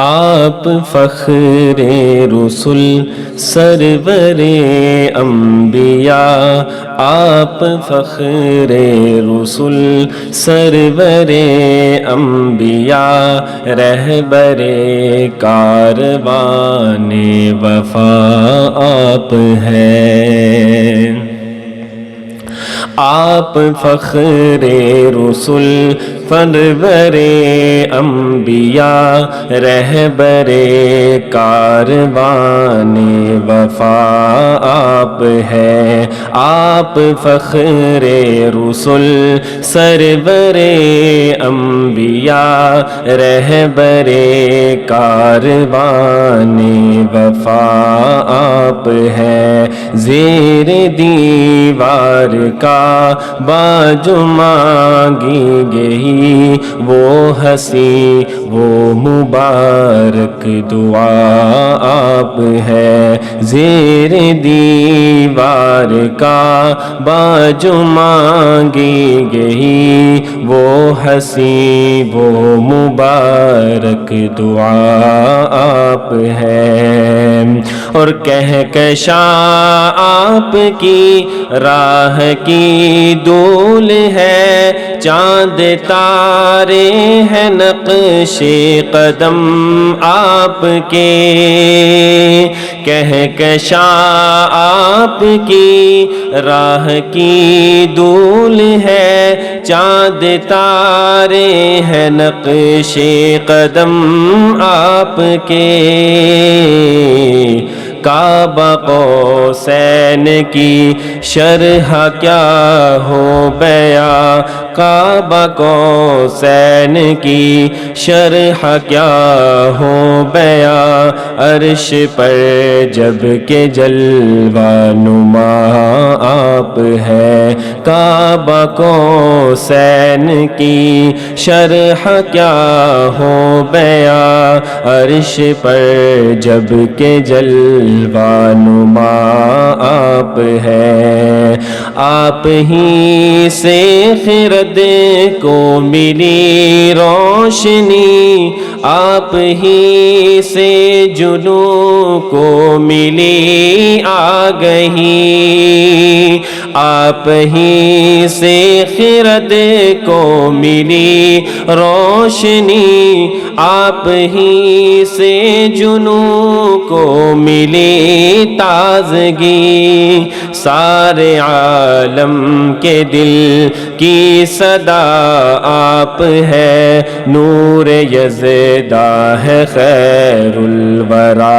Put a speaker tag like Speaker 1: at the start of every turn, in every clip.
Speaker 1: آپ فخر رسول سرور انبیاء، آپ فخر رسول سرور انبیاء، رہبر کاروان وفا آپ ہیں۔ آپ فخر رسول سرور انبیاء، رہبر کاروان وفا آپ ہیں۔ آپ فخر رسول سرور انبیاء، رہبر کاروان وفا آپ ہیں۔ زیر دیوار کعبہ جو مانگی گئی، وہ ہنسی وہ مبارک دعا آپ ہے۔ زیر دیوار کعبہ جو مانگی گئی، وہ ہنسی وہ مبارک دعا آپ ہے۔ اور کہکشاں آپ کی راہ کی دھول ہے، چاند تارے ہیں نقش قدم آپ کے۔ کہکشاں آپ کی راہ کی دھول ہے، چاند تارے ہیں نقش قدم آپ کے۔ کعبہ قوسین کی شرح کیا ہو بیاں، کعبہ قوسین کی شرح کیا ہو بیاں، عرش پر جب کہ جلوہ نما آپ ہے۔ کعبہ قوسین کی شرح کیا ہو بیاں، عرش پر جب کہ جلوہ نما آپ ہے۔ آپ ہی سے خرد کو ملی روشنی، آپ ہی سے جنوں کو ملی آگہی، آپ ہی سے خرد کو ملی روشنی، آپ ہی سے جنوں کو ملی تازگی۔ سارے عالم کے دل کی صدا آپ ہے، نور یزداں ہے خیر الورا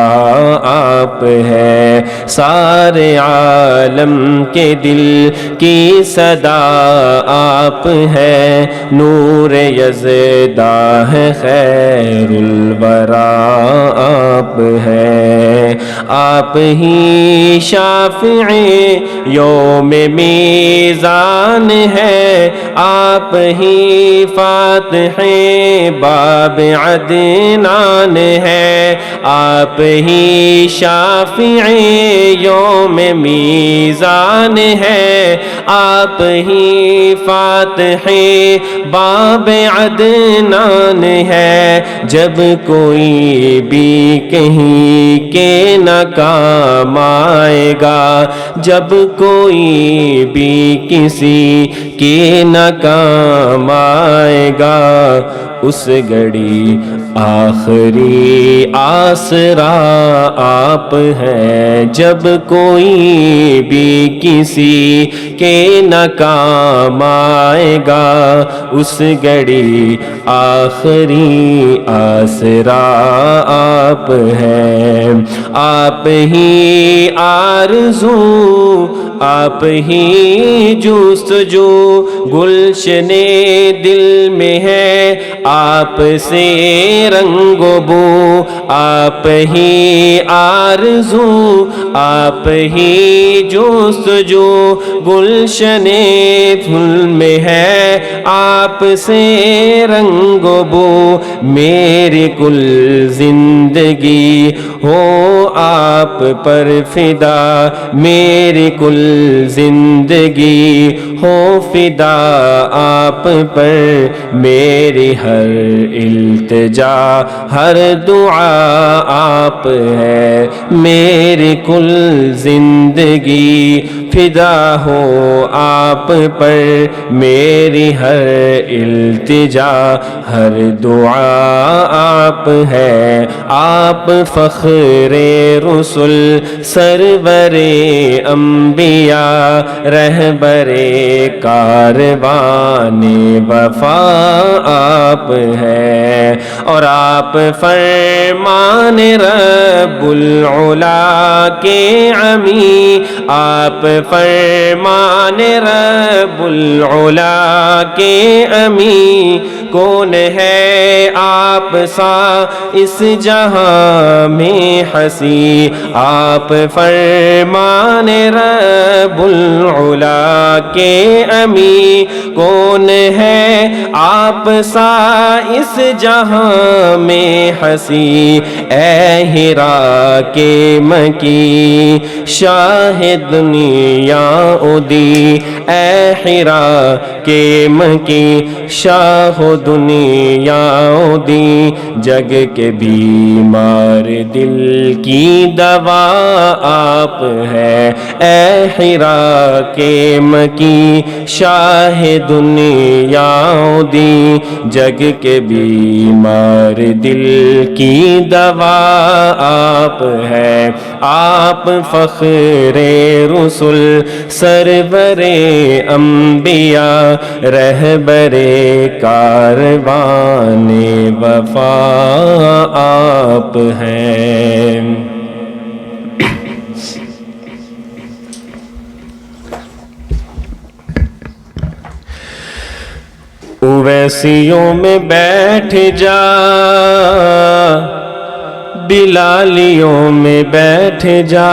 Speaker 1: آپ ہے۔ سارے عالم کے دل کی صدا آپ ہے، نور یزداں ہے خیر الورا آپ ہے۔ آپ ہی شافع یوم میزان ہے، آپ ہی فاتح باب عدنان ہے، آپ ہی شافع یوم میزان ہے، آپ ہی فاتح باب عدنان ہے۔ جب کوئی بھی کہیں کے نہ کام آئے گا، جب کوئی بھی کسی کے نہ کام آئے گا، اس گھڑی آخری آسرا آپ ہیں۔ جب کوئی بھی کسی کے نہ کام آئے گا، اس گھڑی آخری آسرا آپ ہیں۔ آپ ہی آرزو، آپ ہی جستجو، گلشن دل میں ہے آپ سے رنگ و بو، آپ ہی آرزو، آپ ہی جستجو، گلشن دل میں ہے آپ سے رنگ و بو۔ میری کل زندگی ہو آپ پر فدا، میری کل زندگی ہو فدا آپ پر، میری ہر التجا ہر دعا آپ ہے، میری کل زندگی فدا ہو آپ پر، میری ہر التجا ہر دعا آپ ہے، آپ فخر رسل سرور انبیاء رہبر کاروان وفا آپ ہے، اور آپ فرمان رب العلا کے عمی، آپ فرمان رب العلا کے امی، کون ہے آپ سا اس جہاں میں ہنسی، آپ فرمان رب العلا کے امی، کون ہے آپ سا اس جہاں میں ہنسی، اے ہیرا کے مکی شاہ دنیا ادی، اے ہیرا کے مکی شاہ دنیا ادی، جگ کے بیمار دل کی دوا آپ ہے، اے ہیرا کے مکی شاہ دنیا ادی، جگ کے بیمار دل کی دوا آپ ہے، آپ فخر رسل سرور انبیاء رہبر کاروان وفا آپ ہیں۔ اویسیوں میں بیٹھ جا، بلالیوں میں بیٹھ جا،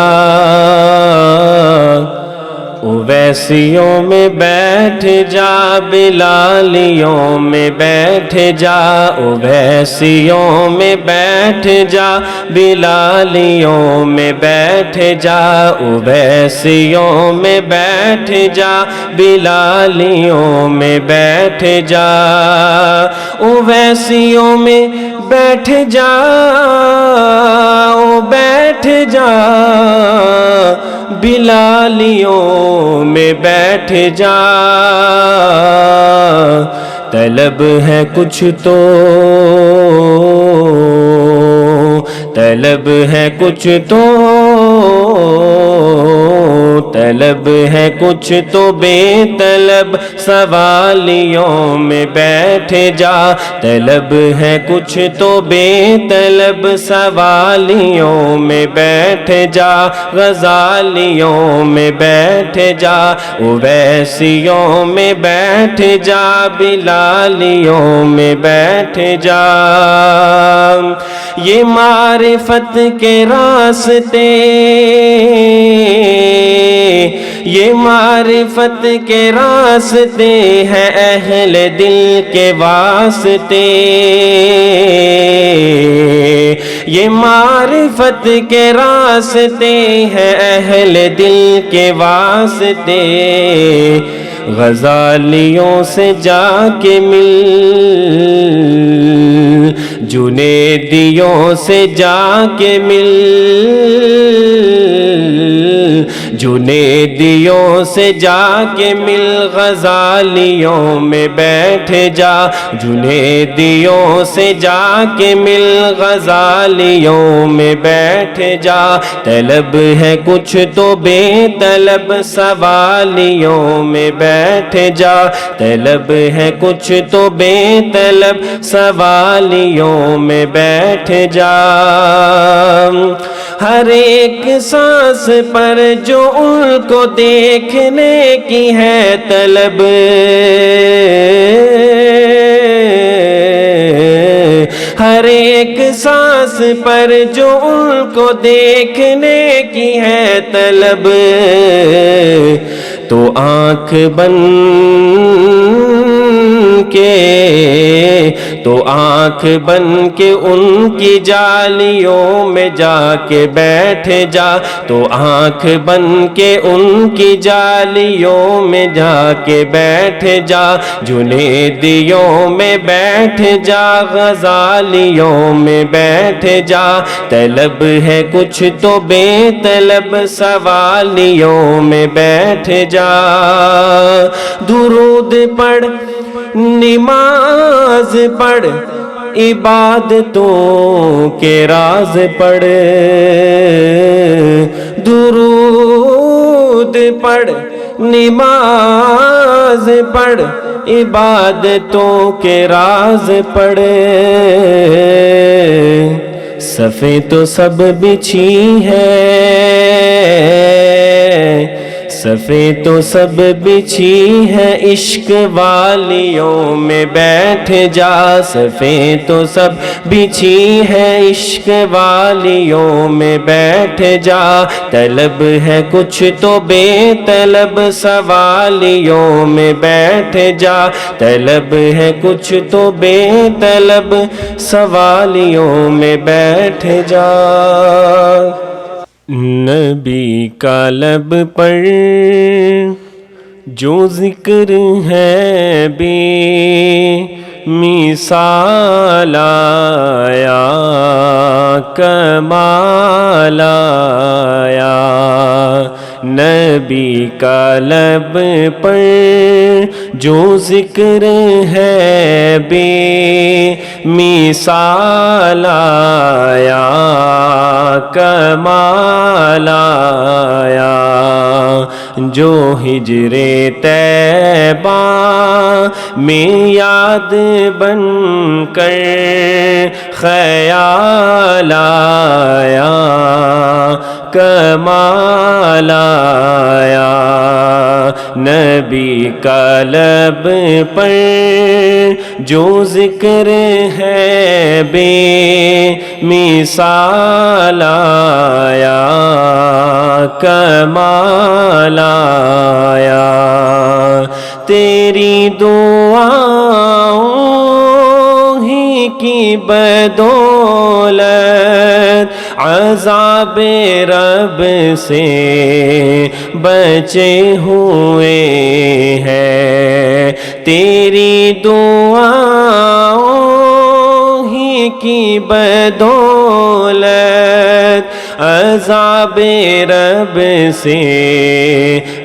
Speaker 1: اویسیوں میں بیٹھ جا، بلالیوں میں بیٹھ جا، اویسیوں میں بیٹھ جا، بلالیوں میں بیٹھ جا، اویسیوں میں بیٹھ جا، بلالیوں میں بیٹھ جا، اویسیوں میں بیٹھ جا، او بیٹھ جا، بلالیوں میں بیٹھ جا، طلب ہے کچھ تو، طلب ہے کچھ تو، طلب ہے کچھ تو بے طلب سوالیوں میں بیٹھ جا، طلب ہے کچھ تو بے طلب سوالیوں میں بیٹھ جا، غزالیوں میں بیٹھ جا، اویسیوں میں بیٹھ جا، بلالیوں میں بیٹھ جا، یہ معرفت کے راستے، یہ معرفت کے راستے ہیں اہل دل کے واسطے، یہ معرفت کے راستے ہیں اہل دل کے واسطے، غزالیوں سے جا کے مل، جنیدیوں سے جا کے مل، جنیدیوں سے جا کے مل، غزالیوں میں بیٹھ جا، جنیدیوں سے جا کے مل، غزالیوں میں بیٹھ جا، طلب ہے کچھ تو بے طلب سوالیوں میں بیٹھ جا، طلب ہے کچھ تو بے طلب سوالیوں میں بیٹھ جا، ہر ایک سانس پر جو ان کو دیکھنے کی ہے طلب، ہر ایک سانس پر جو ان کو دیکھنے کی ہے طلب، تو آنکھ بن کے، تو آنکھ بن کے ان کی جالیوں میں جا کے بیٹھ جا، تو آنکھ بن کے ان کی جالیوں میں جا کے بیٹھ جا، جنیدیوں میں بیٹھ جا، غزالیوں میں بیٹھ جا، طلب ہے کچھ تو بے طلب سوالیوں میں بیٹھ جا، درود پڑھ نماز پڑھ عبادتوں کے راز پڑھ، درود پڑھ نماز پڑھ عبادتوں کے راز پڑھ، صفیں تو سب بچھی ہیں، صفیں تو سب بچھی ہیں، عشق والیوں میں بیٹھ جا، صفیں تو سب بچھی ہیں، عشق والیوں میں بیٹھ جا، طلب ہے کچھ تو بے طلب سوالیوں میں بیٹھ جا، طلب ہے کچھ تو بے طلب سوالیوں میں بیٹھ جا، نبی کا لب پر جو ذکر ہے بے مثال آیا، کمال آیا، نبی کا لب پر جو ذکر ہے بے مثال آیا، کمال آیا، جو ہجر طیبہ میں یاد بن کر خیال آیا، کمال آیا، نبی کا لب پر جو ذکر ہے بے مثال آیا، کمال آیا، تیری دعاؤں ہی کی بدولت عذاب رب سے بچے ہوئے ہیں، تیری دعاؤں ہی کی بدولت عذاب رب سے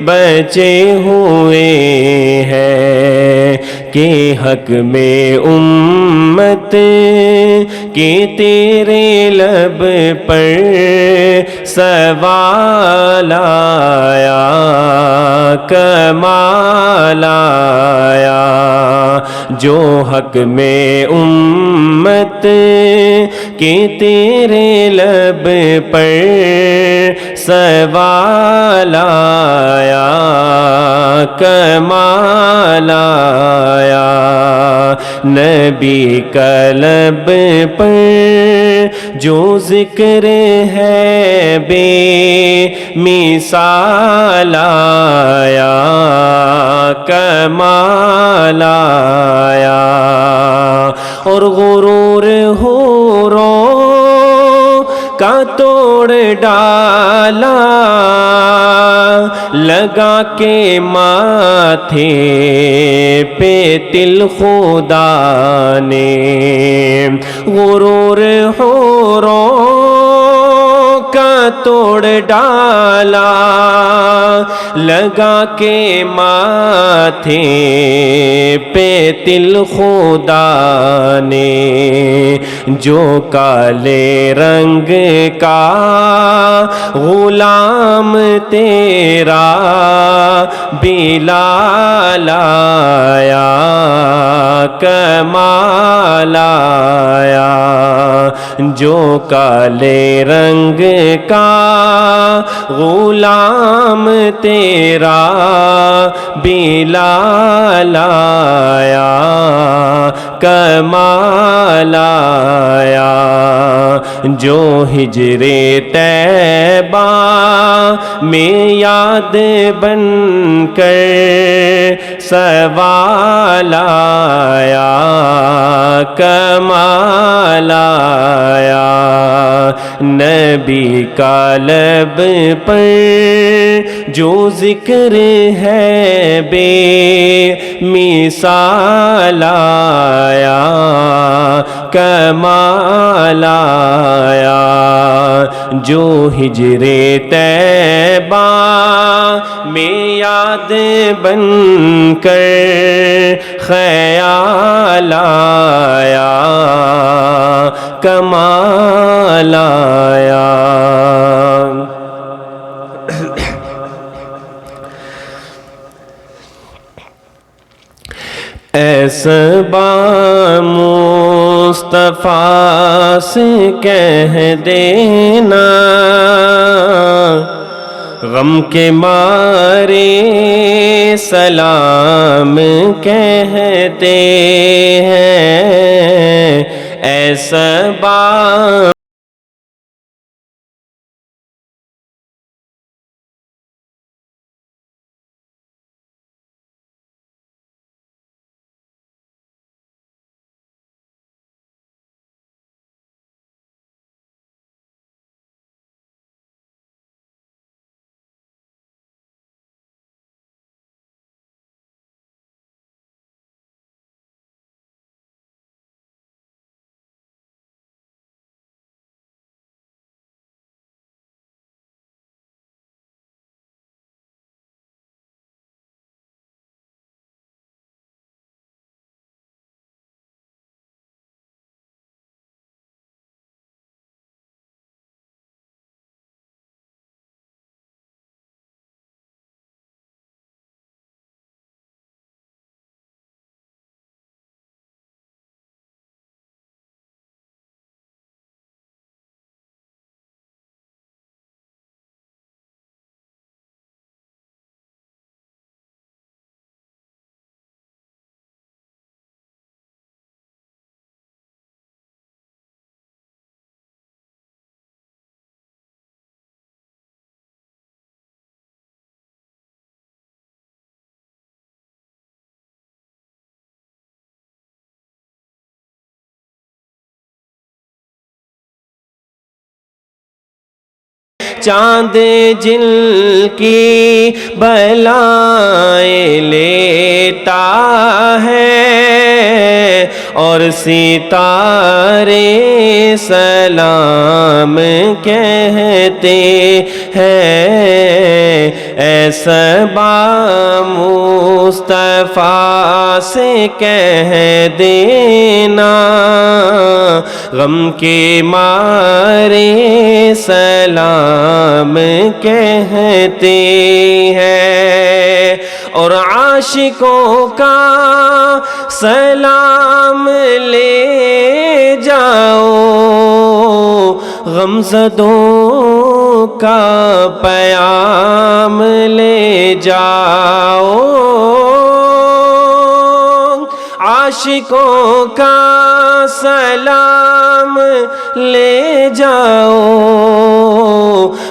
Speaker 1: بچے ہوئے ہیں، کہ حق میں امت کہ تیرے لب پر سوال آیا، کمال آیا، جو حق میں امت کہ تیرے لب پر سوال آیا، کمال آیا، نبی کا لب پر جو ذکر ہے بے مثال آیا، کمال آیا، اور غرور حوروں کا توڑ ڈالا، لگا کے ماتھے پہ تل خدا نے، غرور حوروں کا توڑ ڈالا، لگا کے ماتھے پہ تل خدا نے، جو کالے رنگ کا غلام تیرا بلال آیا، کمال آیا، جو کالے رنگ کا غلام تیرا تیرا بلال آیا کمال آیا، جو ہجر طیبہ میں یاد بن کر سوال آیا کمال آیا، نبی کا لب پر جو ذکر ہے بے مثال آیا کمال آیا، جو ہجر طیبہ میں یاد بن کر خیال آیا کمال آیا۔ ایسبا مصطفیٰ سے کہہ دینا، غم کے مارے سلام کہتے ہیں، ایسبا چاند جن کی بلائیں لیتا ہے اور ستارے سلام کہتے ہیں، ایسبا مصطفیٰ سے کہہ دینا، غم کے مارے سلام کہتے ہیں، اور عاشقوں کا سلام لے جاؤ، غمزدوں کا پیام لے جاؤ، عاشقوں کا سلام لے جاؤ،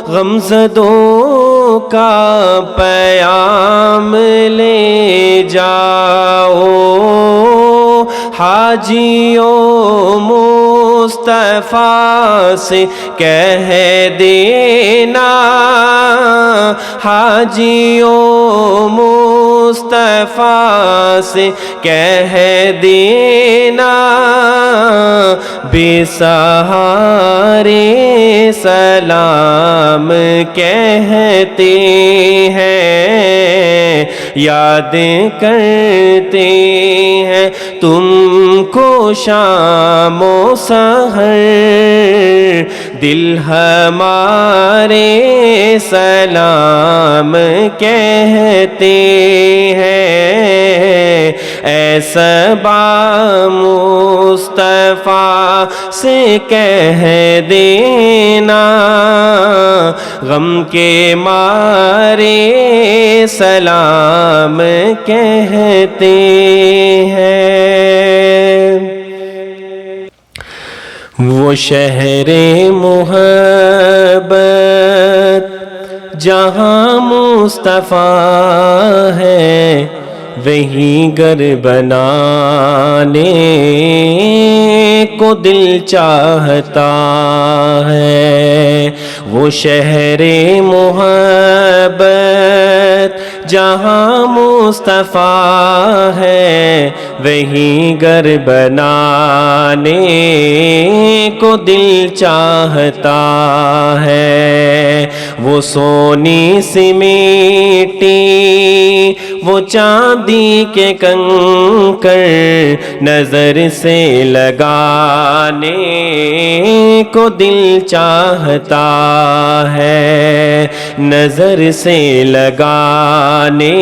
Speaker 1: غمزدوں کا پیام لے جاؤ، حاجیوں مصطفیٰ سے کہہ دینا، حاجیوں مصطفیٰ سے کہہ دینا، بے سہارے سلام کہتے ہیں، یاد کرتے ہیں تم کو شام و سحر، دل ہمارے سلام کہتے ہیں، اے صبا مصطفیٰ سے کہہ دینا غم کے مارے سلام کہتے ہیں۔ وہ شہر محبت جہاں مصطفیٰ ہے، وہیں گھر بنانے کو دل چاہتا ہے۔ وہ شہر محبت جہاں مصطفیٰ ہے، وہیں گھر بنانے کو دل چاہتا ہے۔ وہ سونی سی مٹی، وہ چاندی کے کنکر نظر سے لگانے کو دل چاہتا ہے، نظر سے لگانے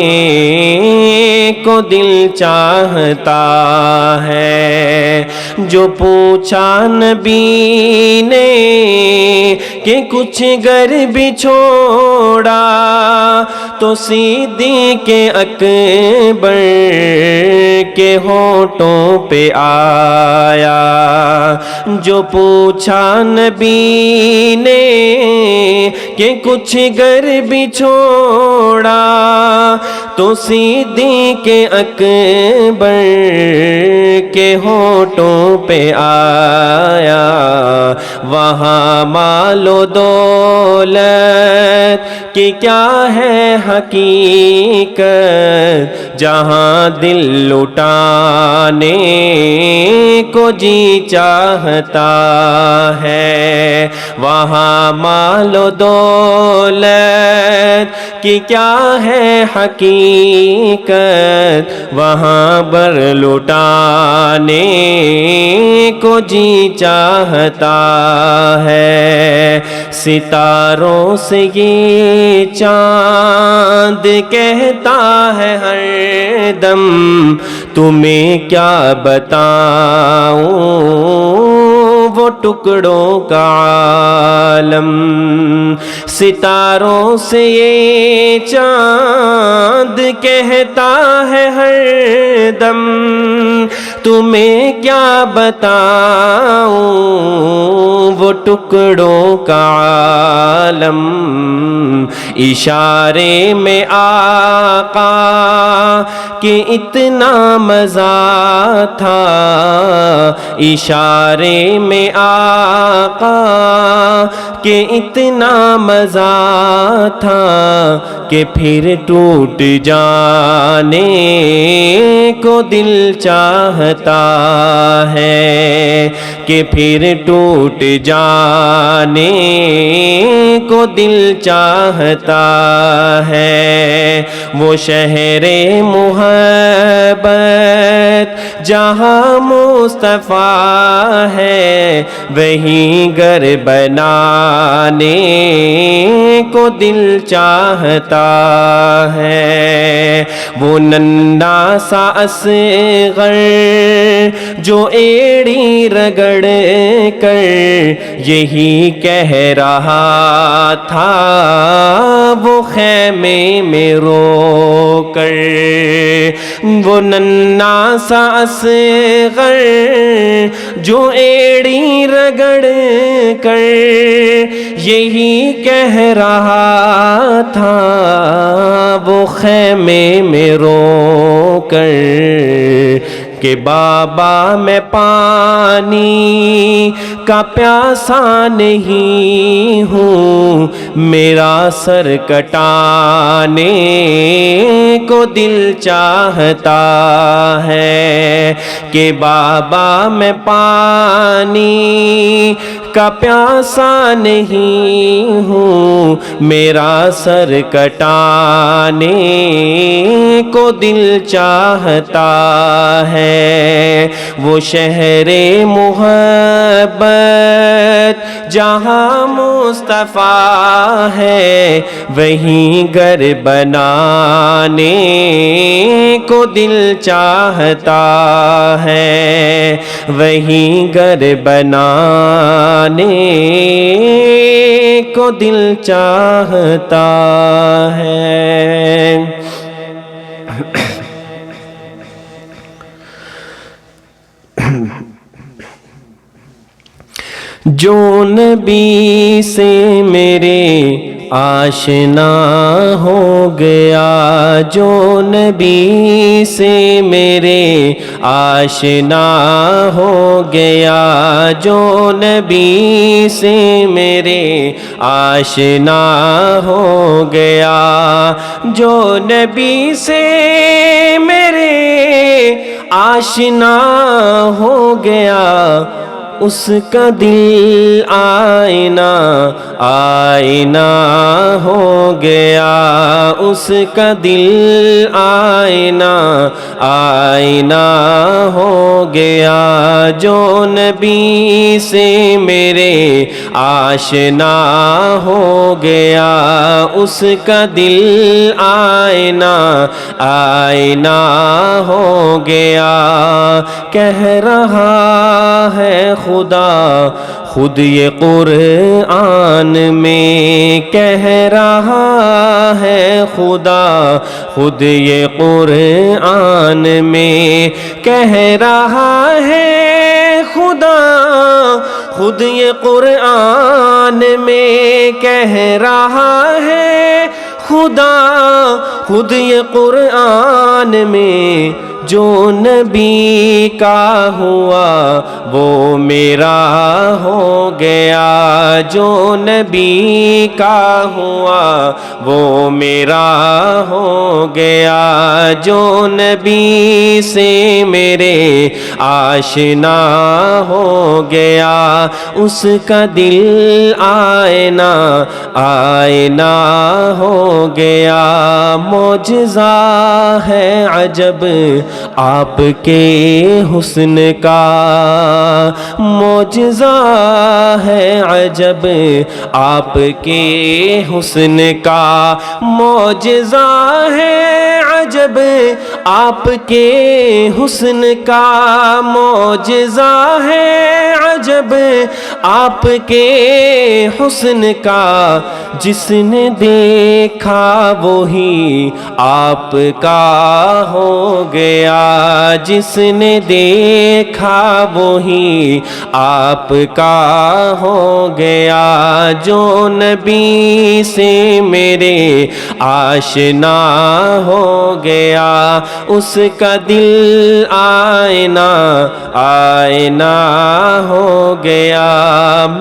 Speaker 1: کو دل چاہتا ہے۔ جو پوچھا نبی نے کہ کچھ گر بھی چھوڑا، تو صدیق اکبر کے ہونٹوں پہ آیا۔ جو پوچھا نبی نے کہ کچھ گر بھی چھوڑا، تو صدیق اکبر کے ہونٹوں پہ آیا۔ وہاں مال و دولت کہ کیا ہے حقیقت، جہاں دل لٹانے کو جی چاہتا ہے۔ وہاں مال و دولت کہ کیا ہے حقیقت، وہاں بر لٹانے کو جی چاہتا ہے۔ ستاروں سے یہ چاند کہتا ہے ہر دم، تمہیں کیا بتاؤں وہ ٹکڑوں کا عالم۔ ستاروں سے یہ چاند کہتا ہے ہر دم، تمہیں کیا بتاؤں وہ ٹکڑوں کا عالم۔ اشارے میں آقا کہ اتنا مزہ تھا، اشارے میں آقا کہ اتنا مزہ تھا، کہ پھر ٹوٹ جانے کو دل چاہتا ہے، کہ پھر ٹوٹ جانے کو دل چاہتا ہے۔ وہ شہر محبت جہاں مصطفیٰ ہے، وہیں گھر بنانے کو دل چاہتا ہے۔ وہ ننھا سا اصغر جو ایڑی رگڑ کر یہی کہہ رہا تھا وہ خیمے میں رو کر، وہ ننھا سا اصغر جو ایڑی رگڑ کر یہی کہہ رہا تھا وہ خیمے میں رو کر، کہ بابا میں پانی کا پیاسا نہیں ہوں، میرا سر کٹانے کو دل چاہتا ہے، کہ بابا میں پانی کا پیاسا نہیں ہوں، میرا سر کٹانے کو دل چاہتا ہے۔ وہ شہر محبت جہاں مصطفیٰ ہے، وہیں گھر بنانے کو دل چاہتا ہے، وہیں گھر بنانے کو دل چاہتا ہے۔ جو نبی سے میرے آشنا ہو گیا، جو نبی سے میرے آشنا ہو گیا، جو نبی سے میرے آشنا ہو گیا، جو نبی سے میرے آشنا ہو گیا، اس کا دل آئینہ آئینہ ہو گیا، اس کا دل آئینہ آئینہ ہو گیا، جو نبی سے میرے آشنا ہو گیا، اس کا دل آئینہ آئینہ ہو گیا۔ کہہ رہا ہے خدا خود یہ قرآن میں، کہہ رہا ہے خدا خود یہ قرآن میں، کہہ رہا ہے خدا خود یہ قرآن میں، کہہ رہا ہے خدا خود یہ قرآن میں، جو نبی کا ہوا وہ میرا ہو گیا، جو نبی کا ہوا وہ میرا ہو گیا، جو نبی سے میرے آشنا ہو گیا، اس کا دل آئینہ آئینہ ہو گیا۔ معجزہ ہے عجب آپ کے حسن کا، معجزہ ہے عجب آپ کے حسن کا، معجزہ ہے عجب آپ کے حسن کا، معجزہ ہے عجب آپ کے حسن کا، جس نے دیکھا وہی آپ کا ہو گیا، جس نے دیکھا وہی آپ کا ہو گیا، جو نبی سے میرے آشنا ہو گیا، اس کا دل آئینہ آئینہ ہو گیا۔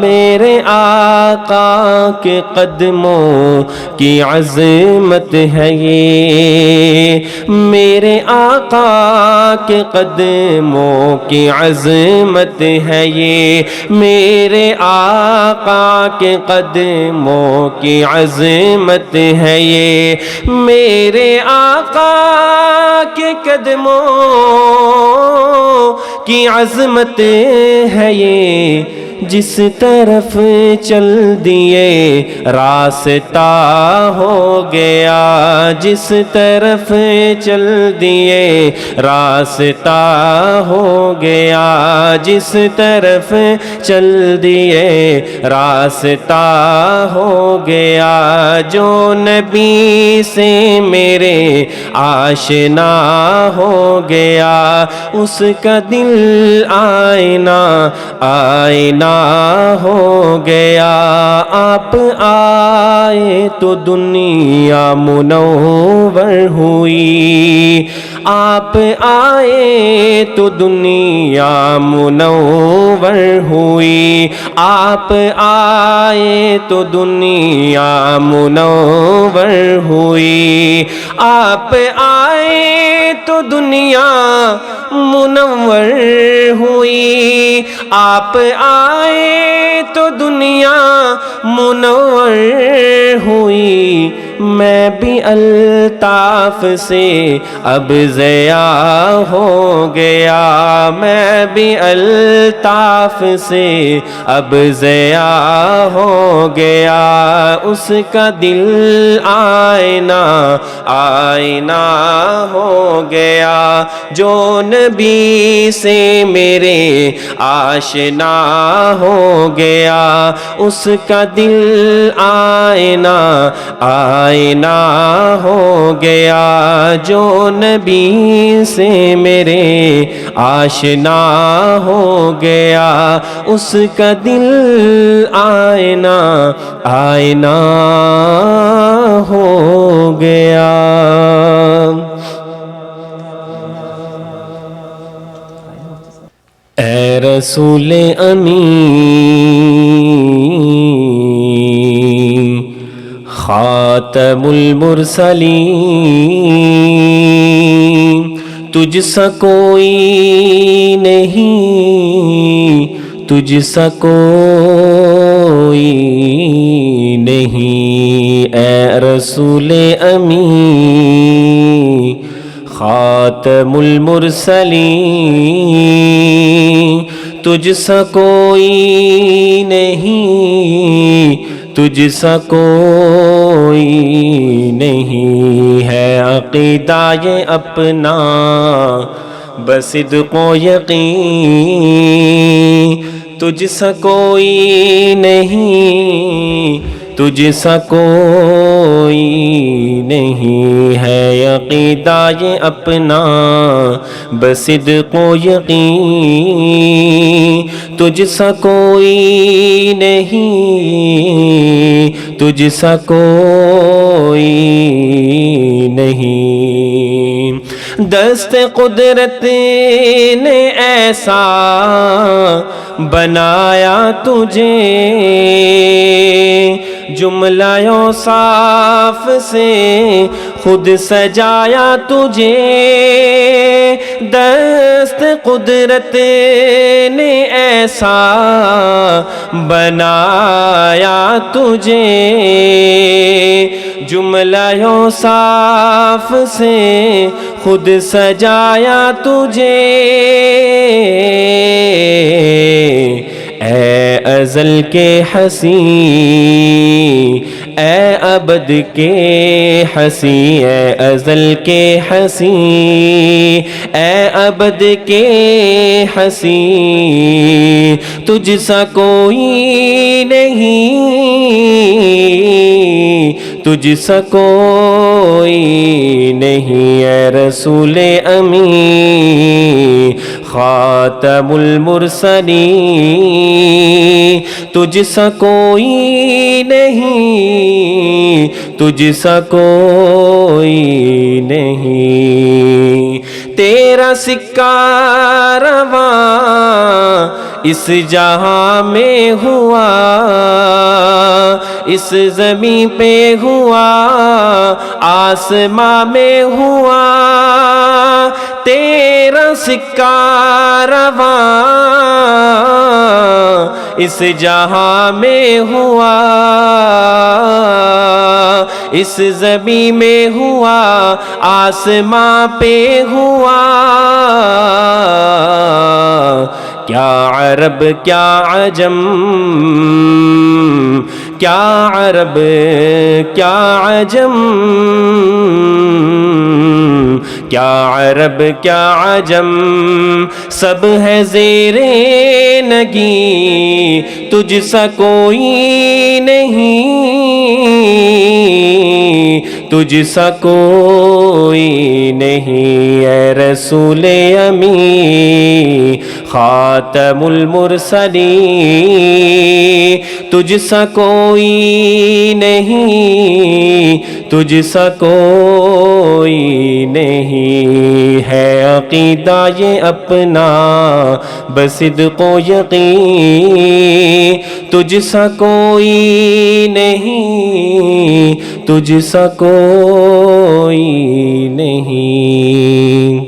Speaker 1: میرے آقا کے قدموں کی عظمت ہے یہ، میرے آقا کے قدموں کی عظمت ہے یہ، میرے آقا کے قدموں کی عظمت ہے یہ، میرے آقا کے قدموں کی عظمت ہے یہ، جس طرف چل دیے راستہ ہو گیا، جس طرف چل دیے راستہ ہو گیا، جس طرف چل دیے راستہ ہو گیا، جو نبی سے میرے آشنا ہو گیا، اس کا دل آئینہ آئینہ ہو گیا۔ آپ آئے تو دنیا منور ہوئی، آپ آئے تو دنیا منور ہوئی، آپ آئے تو دنیا منور ہوئی، آپ آئے تو دنیا منور ہوئی، آپ آئے تو دنیا منور ہوئی، میں بھی الطاف سے اب ضیاء ہو گیا، میں بھی الطاف سے اب ضیاء ہو گیا، اس کا دل آئینہ آئینہ ہو گیا، جو نبی سے میرے آشنا ہو گیا، اس کا دل آئینہ آئینہ ہو گیا، جو نبی سے میرے آشنا ہو گیا، اس کا دل آئینہ آئینہ ہو گیا۔ اے رسول امین خاتم المرسلین، تجھ سا کوئی نہیں، تجھ سا کوئی نہیں، اے رسول امین خاتم المرسلین، تجھ سا کوئی نہیں، تجھ سا کوئی نہیں، ہے عقیدہ یہ اپنا بصدق و یقین، تجھ سا کوئی نہیں، تجھ سا کوئی نہیں، ہے عقیدہ یہ اپنا بصدق و یقین، تجھ سا کوئی نہیں، تجھ سا کوئی نہیں، دست قدرت نے ایسا بنایا تجھے، جملہ اوصاف سے خود سجایا تجھے، دست قدرت نے ایسا بنایا تجھے، جملہ اوصاف سے خود سجایا تجھے، اے ازل کے حسین، اے ابد کے حسین، اے ازل کے حسین، اے ابد کے حسین، تجھ سا کوئی نہیں، تجھ سا کوئی نہیں، اے رسول امین خاتم المرسلین، تجھ سا کوئی نہیں، تجھ سا کوئی نہیں، تیرا سکہ رواں اس جہاں میں ہوا، اس زمین پہ ہوا، آسماں میں ہوا، تیرا سکہ رواں اس جہاں میں ہوا، اس زمین میں ہوا، آسماں پہ ہوا، کیا عرب کیا عجم، کیا عرب کیا عجم، کیا عرب کیا عجم، سب ہے زیر نگیں، تجھ سا کوئی نہیں، تجھ سا کوئی نہیں، اے رسول امین خاتم المرسلین تجھ سا کوئی نہیں، تجھ سا کوئی نہیں ہے عقیدہ یہ اپنا بصدق و یقین، تجھ سا کوئی نہیں، تجھ سا کوئی نہیں۔